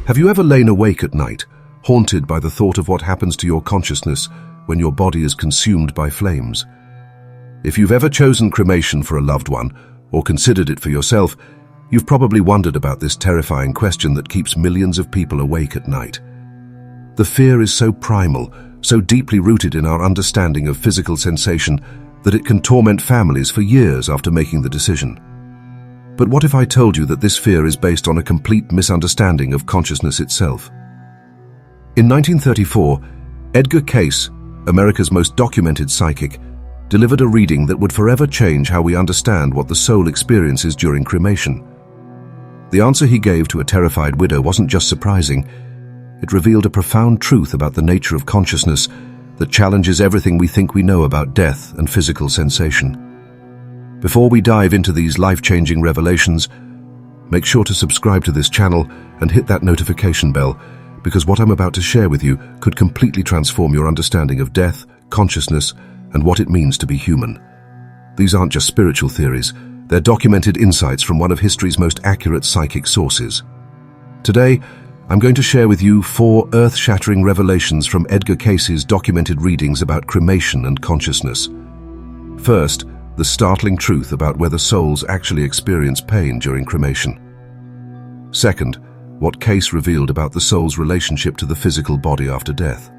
Have you ever lain awake at night, haunted by the thought of what happens to your consciousness when your body is consumed by flames? If you've ever chosen cremation for a loved one, or considered it for yourself, you've probably wondered about this terrifying question that keeps millions of people awake at night. The fear is so primal, so deeply rooted in our understanding of physical sensation, that it can torment families for years after making the decision. But what if I told you that this fear is based on a complete misunderstanding of consciousness itself? In 1934, Edgar Cayce, America's most documented psychic, delivered a reading that would forever change how we understand what the soul experiences during cremation. The answer he gave to a terrified widow wasn't just surprising, it revealed a profound truth about the nature of consciousness that challenges everything we think we know about death and physical sensation. Before we dive into these life-changing revelations, make sure to subscribe to this channel and hit that notification bell, because what I'm about to share with you could completely transform your understanding of death, consciousness, and what it means to be human. These aren't just spiritual theories, they're documented insights from one of history's most accurate psychic sources. Today, I'm going to share with you 4 earth-shattering revelations from Edgar Cayce's documented readings about cremation and consciousness. First, the startling truth about whether souls actually experience pain during cremation. Second, what Cayce revealed about the soul's relationship to the physical body after death.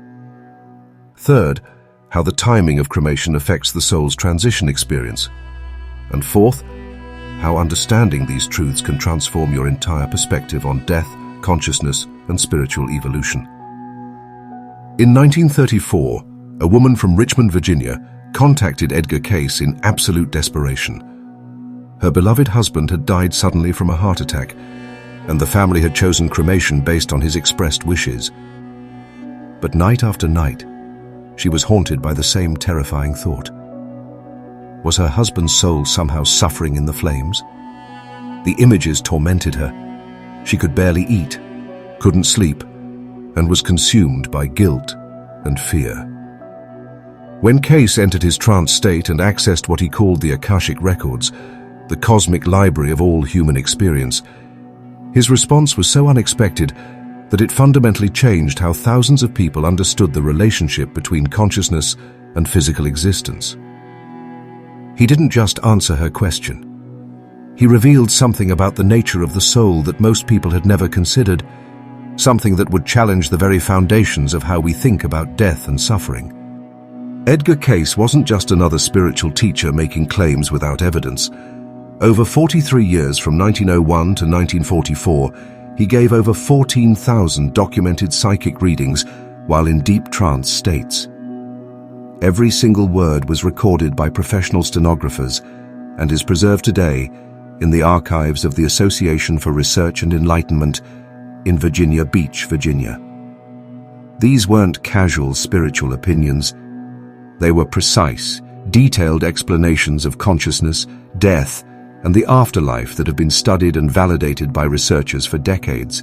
Third, how the timing of cremation affects the soul's transition experience. And fourth, how understanding these truths can transform your entire perspective on death, consciousness, and spiritual evolution. In 1934, a woman from Richmond, Virginia, contacted Edgar Cayce in absolute desperation. Her beloved husband had died suddenly from a heart attack, and the family had chosen cremation based on his expressed wishes. But night after night, she was haunted by the same terrifying thought. Was her husband's soul somehow suffering in the flames? The images tormented her. She could barely eat, couldn't sleep, and was consumed by guilt and fear. When Cayce entered his trance state and accessed what he called the Akashic records, the cosmic library of all human experience, his response was so unexpected that it fundamentally changed how thousands of people understood the relationship between consciousness and physical existence. He didn't just answer her question. He revealed something about the nature of the soul that most people had never considered, something that would challenge the very foundations of how we think about death and suffering. Edgar Cayce wasn't just another spiritual teacher making claims without evidence. Over 43 years from 1901 to 1944, he gave over 14,000 documented psychic readings while in deep trance states. Every single word was recorded by professional stenographers and is preserved today in the archives of the Association for Research and Enlightenment in Virginia Beach, Virginia. These weren't casual spiritual opinions. They were precise, detailed explanations of consciousness, death, and the afterlife that have been studied and validated by researchers for decades.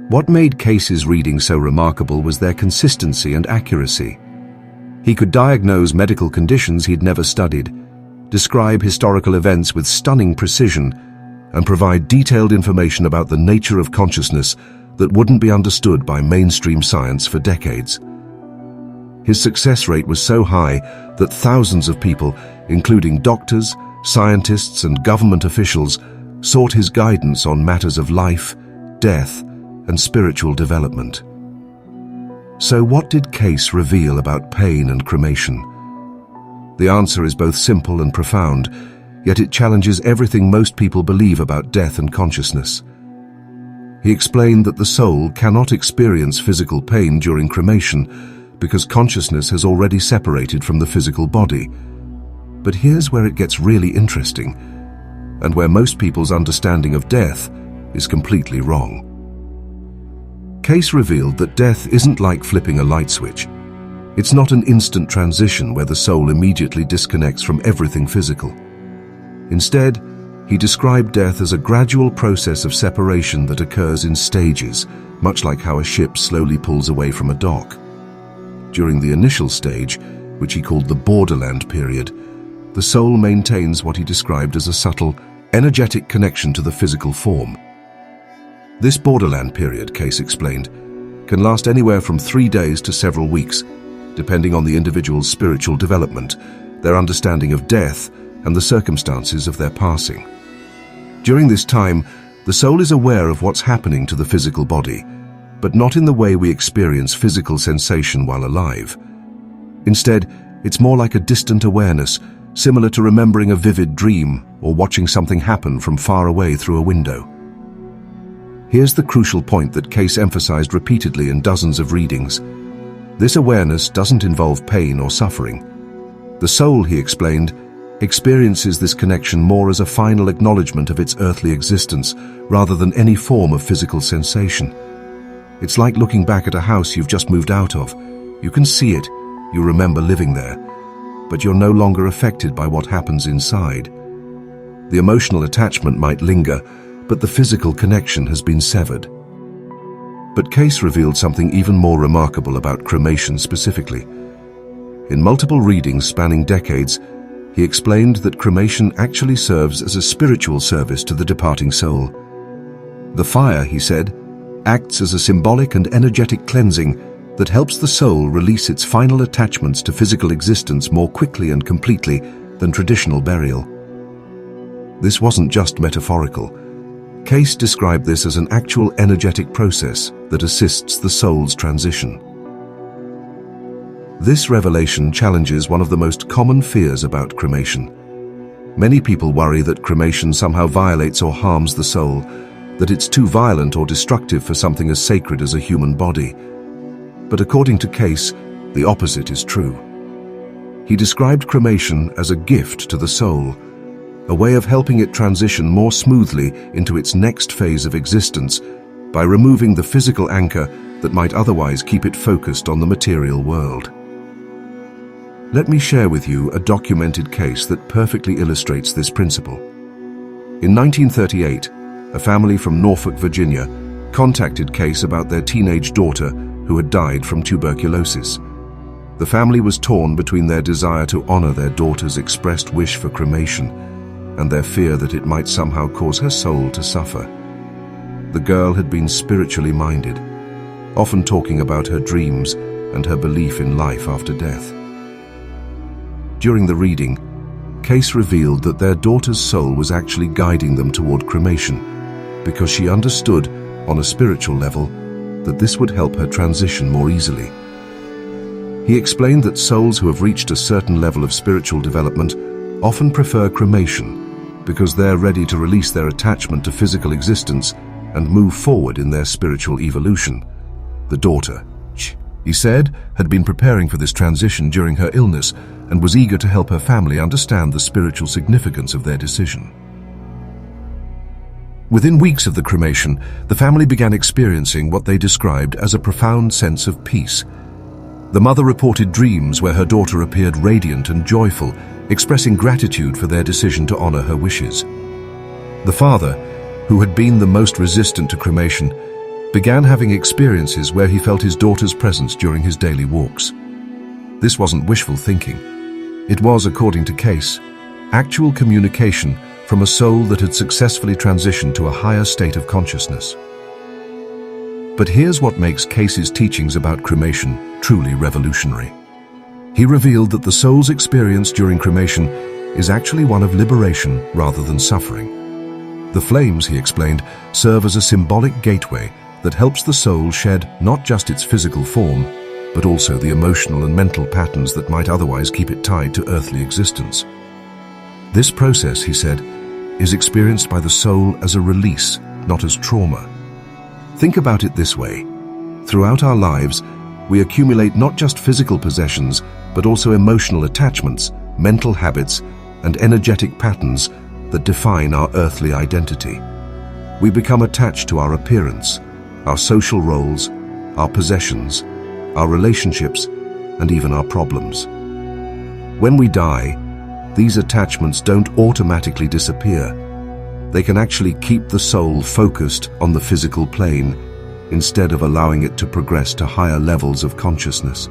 What made Cayce's reading so remarkable was their consistency and accuracy. He could diagnose medical conditions he'd never studied, describe historical events with stunning precision, and provide detailed information about the nature of consciousness that wouldn't be understood by mainstream science for decades. His success rate was so high that thousands of people, including doctors, scientists, and government officials, sought his guidance on matters of life, death, and spiritual development. So what did Cayce reveal about pain and cremation? The answer is both simple and profound, yet it challenges everything most people believe about death and consciousness. He explained that the soul cannot experience physical pain during cremation because consciousness has already separated from the physical body. But here's where it gets really interesting, and where most people's understanding of death is completely wrong. Cayce revealed that death isn't like flipping a light switch. It's not an instant transition where the soul immediately disconnects from everything physical. Instead, he described death as a gradual process of separation that occurs in stages, much like how a ship slowly pulls away from a dock. During the initial stage, which he called the borderland period, the soul maintains what he described as a subtle, energetic connection to the physical form. This borderland period, Cayce explained, can last anywhere from 3 days to several weeks, depending on the individual's spiritual development, their understanding of death, and the circumstances of their passing. During this time, the soul is aware of what's happening to the physical body, but not in the way we experience physical sensation while alive. Instead, it's more like a distant awareness, similar to remembering a vivid dream or watching something happen from far away through a window. Here's the crucial point that Cayce emphasized repeatedly in dozens of readings. This awareness doesn't involve pain or suffering. The soul, he explained, experiences this connection more as a final acknowledgement of its earthly existence rather than any form of physical sensation. It's like looking back at a house you've just moved out of. You can see it, you remember living there, but you're no longer affected by what happens inside. The emotional attachment might linger, but the physical connection has been severed. But Cayce revealed something even more remarkable about cremation specifically. In multiple readings spanning decades, he explained that cremation actually serves as a spiritual service to the departing soul. The fire, he said, acts as a symbolic and energetic cleansing that helps the soul release its final attachments to physical existence more quickly and completely than traditional burial. This wasn't just metaphorical. Cayce described this as an actual energetic process that assists the soul's transition. This revelation challenges one of the most common fears about cremation. Many people worry that cremation somehow violates or harms the soul, that it's too violent or destructive for something as sacred as a human body. But according to Cayce, the opposite is true. He described cremation as a gift to the soul, a way of helping it transition more smoothly into its next phase of existence by removing the physical anchor that might otherwise keep it focused on the material world. Let me share with you a documented case that perfectly illustrates this principle. In 1938, a family from Norfolk, Virginia, contacted Cayce about their teenage daughter who had died from tuberculosis. The family was torn between their desire to honor their daughter's expressed wish for cremation and their fear that it might somehow cause her soul to suffer. The girl had been spiritually minded, often talking about her dreams and her belief in life after death. During the reading, Cayce revealed that their daughter's soul was actually guiding them toward cremation because she understood, on a spiritual level, that this would help her transition more easily. He explained that souls who have reached a certain level of spiritual development often prefer cremation because they're ready to release their attachment to physical existence and move forward in their spiritual evolution. The daughter, he said, had been preparing for this transition during her illness and was eager to help her family understand the spiritual significance of their decision. Within weeks of the cremation, the family began experiencing what they described as a profound sense of peace. The mother reported dreams where her daughter appeared radiant and joyful, expressing gratitude for their decision to honor her wishes. The father, who had been the most resistant to cremation, began having experiences where he felt his daughter's presence during his daily walks. This wasn't wishful thinking. It was, according to Cayce, actual communication from a soul that had successfully transitioned to a higher state of consciousness. But here's what makes Cayce's teachings about cremation truly revolutionary. He revealed that the soul's experience during cremation is actually one of liberation rather than suffering. The flames, he explained, serve as a symbolic gateway that helps the soul shed not just its physical form, but also the emotional and mental patterns that might otherwise keep it tied to earthly existence. This process, he said, is experienced by the soul as a release, not as trauma. Think about it this way. Throughout our lives, we accumulate not just physical possessions, but also emotional attachments, mental habits, and energetic patterns that define our earthly identity. We become attached to our appearance, our social roles, our possessions, our relationships, and even our problems. When we die, these attachments don't automatically disappear. They can actually keep the soul focused on the physical plane instead of allowing it to progress to higher levels of consciousness.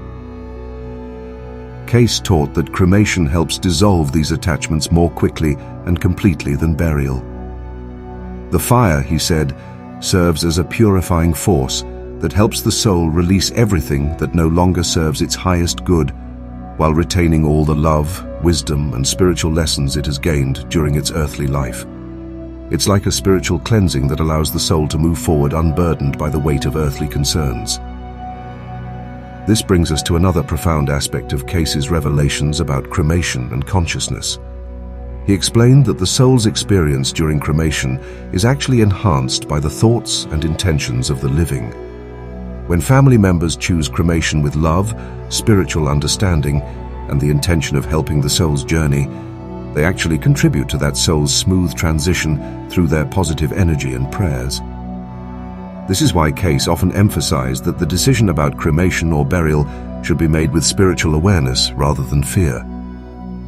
Cayce taught that cremation helps dissolve these attachments more quickly and completely than burial. The fire, he said, serves as a purifying force that helps the soul release everything that no longer serves its highest good, while retaining all the love, wisdom, and spiritual lessons it has gained during its earthly life. It's like a spiritual cleansing that allows the soul to move forward unburdened by the weight of earthly concerns. This brings us to another profound aspect of Cayce's revelations about cremation and consciousness. He explained that the soul's experience during cremation is actually enhanced by the thoughts and intentions of the living. When family members choose cremation with love, spiritual understanding, and the intention of helping the soul's journey, they actually contribute to that soul's smooth transition through their positive energy and prayers. This is why Cayce often emphasized that the decision about cremation or burial should be made with spiritual awareness rather than fear.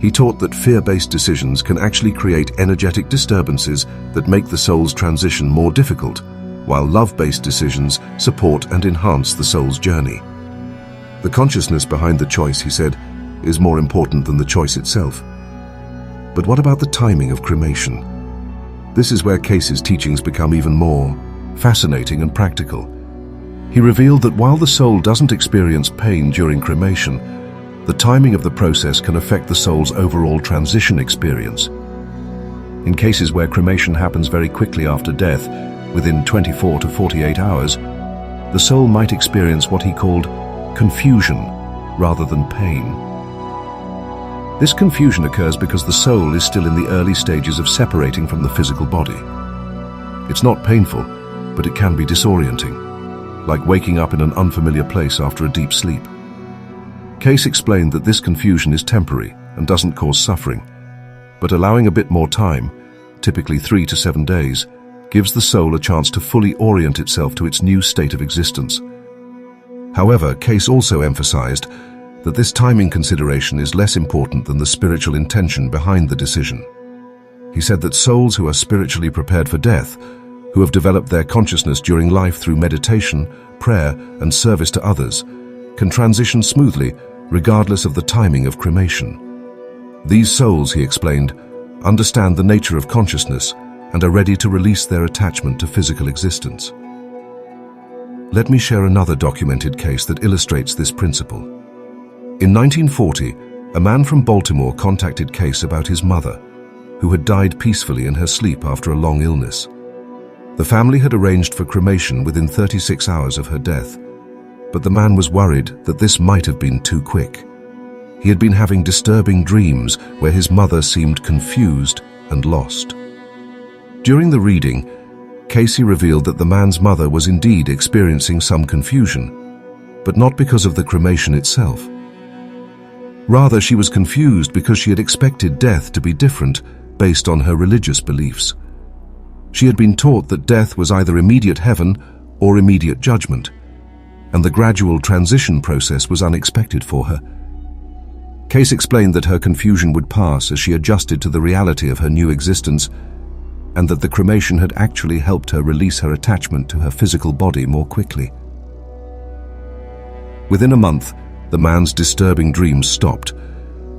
He taught that fear-based decisions can actually create energetic disturbances that make the soul's transition more difficult, while love-based decisions support and enhance the soul's journey. The consciousness behind the choice, he said, is more important than the choice itself. But what about the timing of cremation? This is where Cayce's teachings become even more fascinating and practical. He revealed that while the soul doesn't experience pain during cremation, the timing of the process can affect the soul's overall transition experience. In cases where cremation happens very quickly after death, within 24 to 48 hours, the soul might experience what he called confusion rather than pain. This confusion occurs because the soul is still in the early stages of separating from the physical body. It's not painful, but it can be disorienting, like waking up in an unfamiliar place after a deep sleep. Cayce explained that this confusion is temporary and doesn't cause suffering, but allowing a bit more time, typically 3 to 7 days, gives the soul a chance to fully orient itself to its new state of existence. However, Cayce also emphasized that this timing consideration is less important than the spiritual intention behind the decision. He said that souls who are spiritually prepared for death, who have developed their consciousness during life through meditation, prayer, and service to others, can transition smoothly regardless of the timing of cremation. These souls, he explained, understand the nature of consciousness and are ready to release their attachment to physical existence. Let me share another documented case that illustrates this principle. In 1940, a man from Baltimore contacted Cayce about his mother, who had died peacefully in her sleep after a long illness. The family had arranged for cremation within 36 hours of her death, but the man was worried that this might have been too quick. He had been having disturbing dreams where his mother seemed confused and lost. During the reading, Cayce revealed that the man's mother was indeed experiencing some confusion, but not because of the cremation itself. Rather, she was confused because she had expected death to be different based on her religious beliefs. She had been taught that death was either immediate heaven or immediate judgment, and the gradual transition process was unexpected for her. Cayce explained that her confusion would pass as she adjusted to the reality of her new existence, and that the cremation had actually helped her release her attachment to her physical body more quickly. Within a month, the man's disturbing dreams stopped,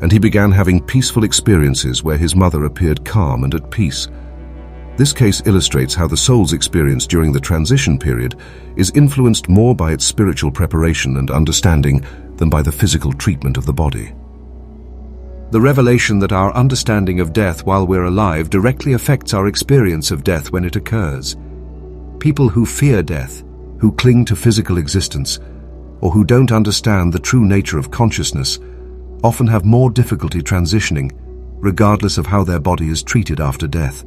and he began having peaceful experiences where his mother appeared calm and at peace. This case illustrates how the soul's experience during the transition period is influenced more by its spiritual preparation and understanding than by the physical treatment of the body. The revelation that our understanding of death while we're alive directly affects our experience of death when it occurs. People who fear death, who cling to physical existence, or who don't understand the true nature of consciousness, often have more difficulty transitioning, regardless of how their body is treated after death.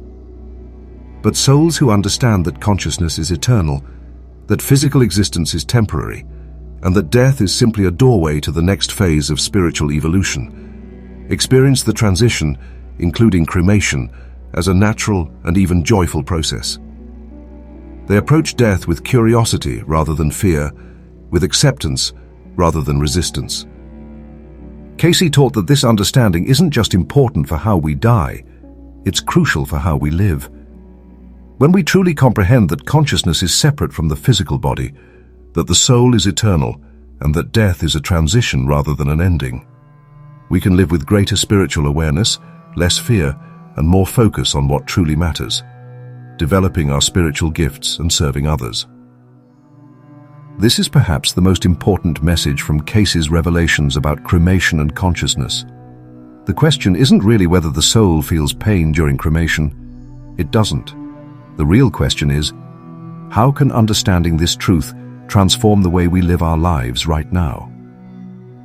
But souls who understand that consciousness is eternal, that physical existence is temporary, and that death is simply a doorway to the next phase of spiritual evolution, experience the transition, including cremation, as a natural and even joyful process. They approach death with curiosity rather than fear, with acceptance rather than resistance. Cayce taught that this understanding isn't just important for how we die, it's crucial for how we live. When we truly comprehend that consciousness is separate from the physical body, that the soul is eternal, and that death is a transition rather than an ending, we can live with greater spiritual awareness, less fear, and more focus on what truly matters. developing our spiritual gifts and serving others. This is perhaps the most important message from Cayce's revelations about cremation and consciousness. The question isn't really whether the soul feels pain during cremation. It doesn't. The real question is, how can understanding this truth transform the way we live our lives right now?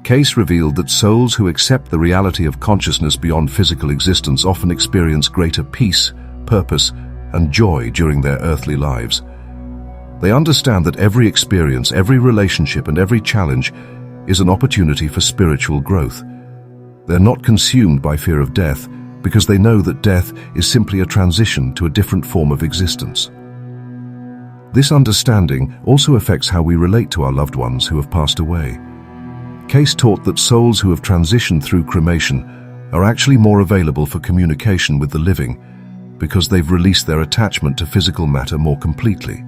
Cayce revealed that souls who accept the reality of consciousness beyond physical existence often experience greater peace, purpose, and joy during their earthly lives. They understand that every experience, every relationship, and every challenge is an opportunity for spiritual growth. They're not consumed by fear of death because they know that death is simply a transition to a different form of existence. This understanding also affects how we relate to our loved ones who have passed away. Cayce taught that souls who have transitioned through cremation are actually more available for communication with the living because they've released their attachment to physical matter more completely.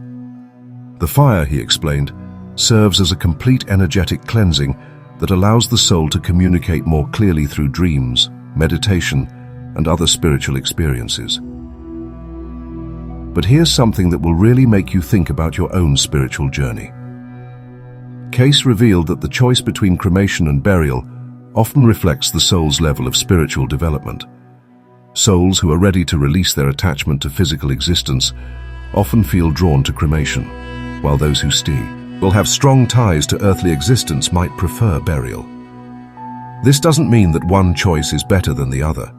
The fire, he explained, serves as a complete energetic cleansing that allows the soul to communicate more clearly through dreams, meditation, and other spiritual experiences. But here's something that will really make you think about your own spiritual journey. Cayce revealed that the choice between cremation and burial often reflects the soul's level of spiritual development. Souls who are ready to release their attachment to physical existence often feel drawn to cremation, while those who will have strong ties to earthly existence might prefer burial. This doesn't mean that one choice is better than the other.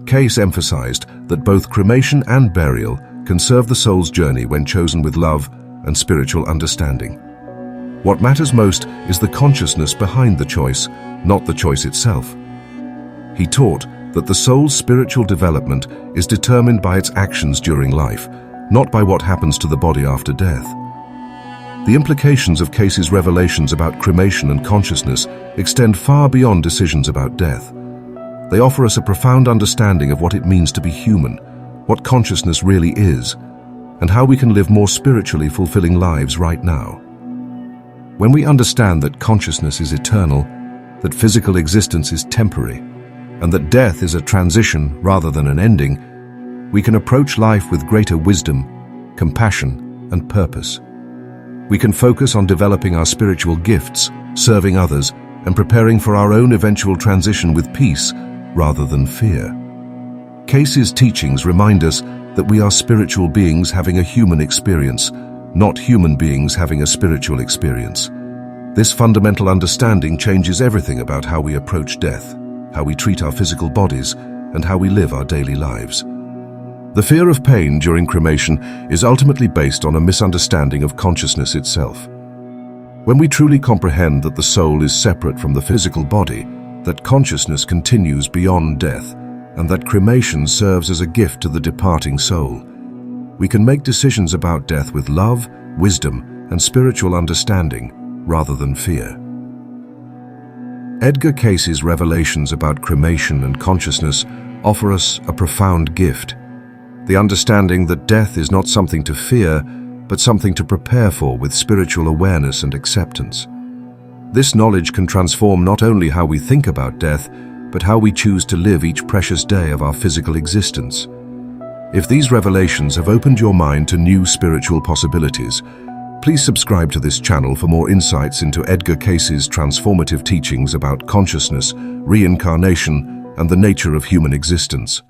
Cayce emphasized that both cremation and burial can serve the soul's journey when chosen with love and spiritual understanding. What matters most is the consciousness behind the choice, not the choice itself. He taught that the soul's spiritual development is determined by its actions during life, not by what happens to the body after death. The implications of Cayce's revelations about cremation and consciousness extend far beyond decisions about death. They offer us a profound understanding of what it means to be human, what consciousness really is, and how we can live more spiritually fulfilling lives right now. When we understand that consciousness is eternal, that physical existence is temporary, and that death is a transition rather than an ending, we can approach life with greater wisdom, compassion, and purpose. We can focus on developing our spiritual gifts, serving others, and preparing for our own eventual transition with peace rather than fear. Cayce's teachings remind us that we are spiritual beings having a human experience, not human beings having a spiritual experience. This fundamental understanding changes everything about how we approach death, how we treat our physical bodies, and how we live our daily lives. The fear of pain during cremation is ultimately based on a misunderstanding of consciousness itself. When we truly comprehend that the soul is separate from the physical body, that consciousness continues beyond death, and that cremation serves as a gift to the departing soul, we can make decisions about death with love, wisdom, and spiritual understanding, rather than fear. Edgar Cayce's revelations about cremation and consciousness offer us a profound gift: the understanding that death is not something to fear, but something to prepare for with spiritual awareness and acceptance. This knowledge can transform not only how we think about death, but how we choose to live each precious day of our physical existence. If these revelations have opened your mind to new spiritual possibilities, please subscribe to this channel for more insights into Edgar Cayce's transformative teachings about consciousness, reincarnation, and the nature of human existence.